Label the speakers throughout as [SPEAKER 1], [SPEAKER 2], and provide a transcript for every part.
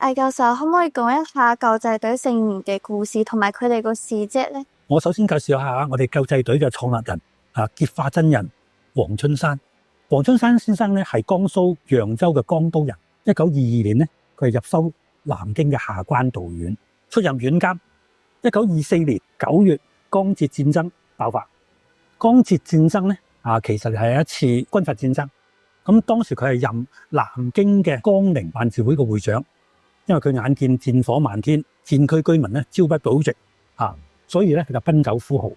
[SPEAKER 1] 魏教授可唔可以講一下救濟隊成員嘅故事同埋佢哋個事蹟呢？
[SPEAKER 2] 我首先介紹下我哋救濟隊嘅創立人結化真人黃春山。黃春山先生咧係江蘇揚州嘅江都人。1922年咧，佢係入修南京嘅下關道院，出任院監。1924年9月，江浙戰爭爆發。江浙戰爭咧其實係一次軍閥戰爭。咁當時佢係任南京嘅江寧辦事會嘅會長，因為佢眼見戰火漫天，戰區居民咧朝不保夕所以咧佢就奔走呼號，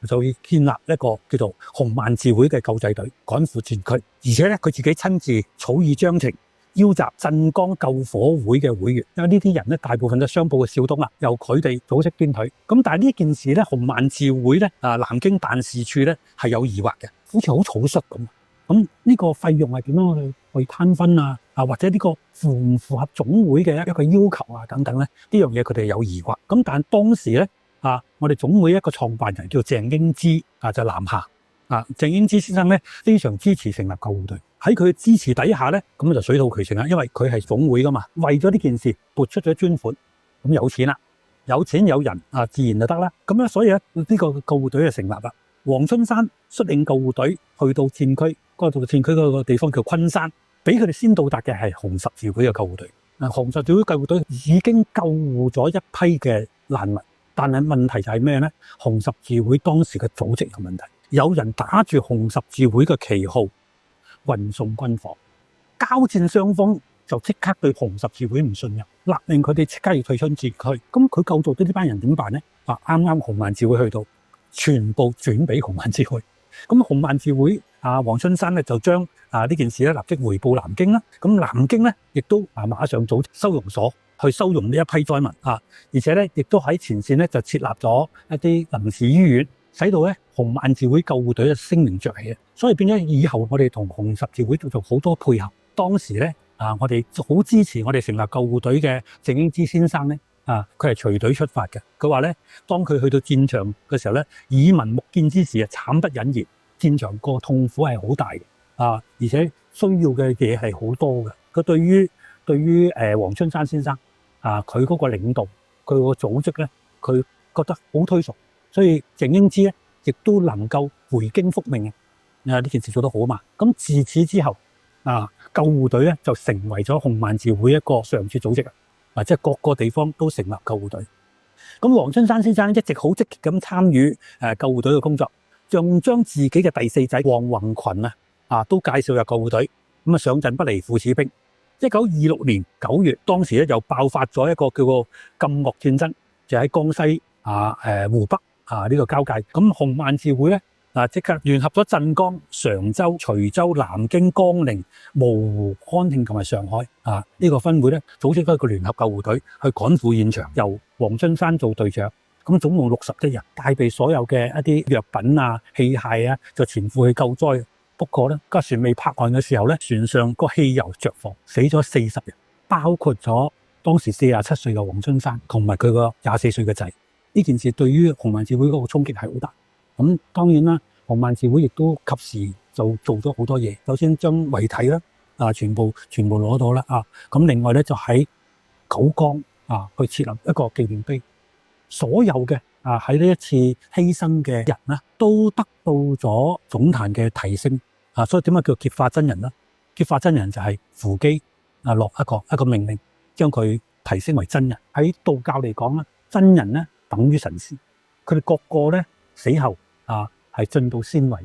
[SPEAKER 2] 就要建立一個叫做紅萬字會嘅救濟隊，趕赴戰區。而且咧佢自己親自草擬章程，邀集鎮江救火會嘅會員，因為呢啲人咧大部分都商鋪嘅少東由佢哋組織編隊。咁但係呢件事咧，紅萬字會咧南京辦事處咧係有疑惑嘅，好似好草率咁。咁呢個費用係點樣去攤分或者呢個符唔符合總會嘅一個要求等等咧？呢樣嘢佢哋有疑惑。咁但係當時咧我哋總會一個創辦人叫鄭英之就南下鄭英之先生咧非常支持成立救護隊。喺佢支持底下咧，咁就水到渠成啦。因為佢係總會噶嘛，為咗呢件事撥出咗專款，咁有錢啦，有錢有人自然就得啦。咁咧，所以咧呢個救護隊就成立啦。黃春山率領救護隊去到戰區，嗰度戰區嗰個地方叫昆山，俾佢哋先到達嘅係紅十字會嘅救護隊。紅十字會救護隊已經救護咗一批嘅難民，但係問題就係咩咧？紅十字會當時嘅組織有問題，有人打住紅十字會嘅旗號運送軍火，交戰雙方就即刻對紅十字會唔信任，勒令佢哋即刻要退出戰區。咁佢救助咗呢班人點辦咧？啱啱紅萬字會去到，全部轉俾紅萬字會。咁紅萬字會黃春山咧就將呢件事咧立即回報南京啦。咁南京咧亦都馬上組織收容所去收容呢一批災民而且咧亦都喺前線咧就設立咗一啲臨時醫院，使到咧紅萬字會救護隊嘅聲名鵲起。所以變咗以後我哋同紅十字會做好多配合。當時咧我哋好支持我哋成立救護隊嘅鄭英之先生咧佢係隨隊出發嘅。佢話咧，當佢去到戰場嘅時候咧，耳聞目見之事慘不忍言，戰場個痛苦係好大嘅而且需要嘅嘢係好多嘅。佢對於黃春山先生佢嗰個領導，佢個組織咧，佢覺得好推崇，所以鄭英之咧亦都能夠回京復命呢件事做得好嘛。咁自此之後救護隊咧就成為咗紅萬字會一個常設組織即係各個地方都成立救護隊。咁黃春山先生一直好積極咁參與救護隊嘅工作，仲將自己嘅第四仔黃宏群都介紹入救護隊，咁上陣不離父子兵。1926年9月，當時咧又爆發咗一個叫做禁岳戰爭，就喺江西湖北呢個交界。咁紅萬字會咧即刻聯合咗鎮江、常州、徐州、南京、江寧、蕪湖、安慶同埋上海呢個分會咧，組織咗一個聯合救護隊去趕赴現場，由黃春山做隊長。咁總共61人，帶備所有嘅一啲藥品器械就前赴去救災。不過咧，架船未泊岸嘅時候咧，船上個汽油着火，死咗40人，包括咗當時47歲嘅黃春山同埋佢個24歲嘅仔。呢件事對於紅萬字會嗰個衝擊係好大。咁當然啦，紅萬字會亦都及時就做咗好多嘢。首先將遺體啦全部攞到啦咁另外咧就喺九江去設立一個紀念碑，所有嘅喺呢一次犧牲嘅人呢都得到咗總壇嘅提升所以點解叫結化真人呢？結化真人就係扶乩落一個命令，將佢提升為真人。喺道教嚟講咧，真人咧等於神仙，佢哋各個咧死後係進到仙位。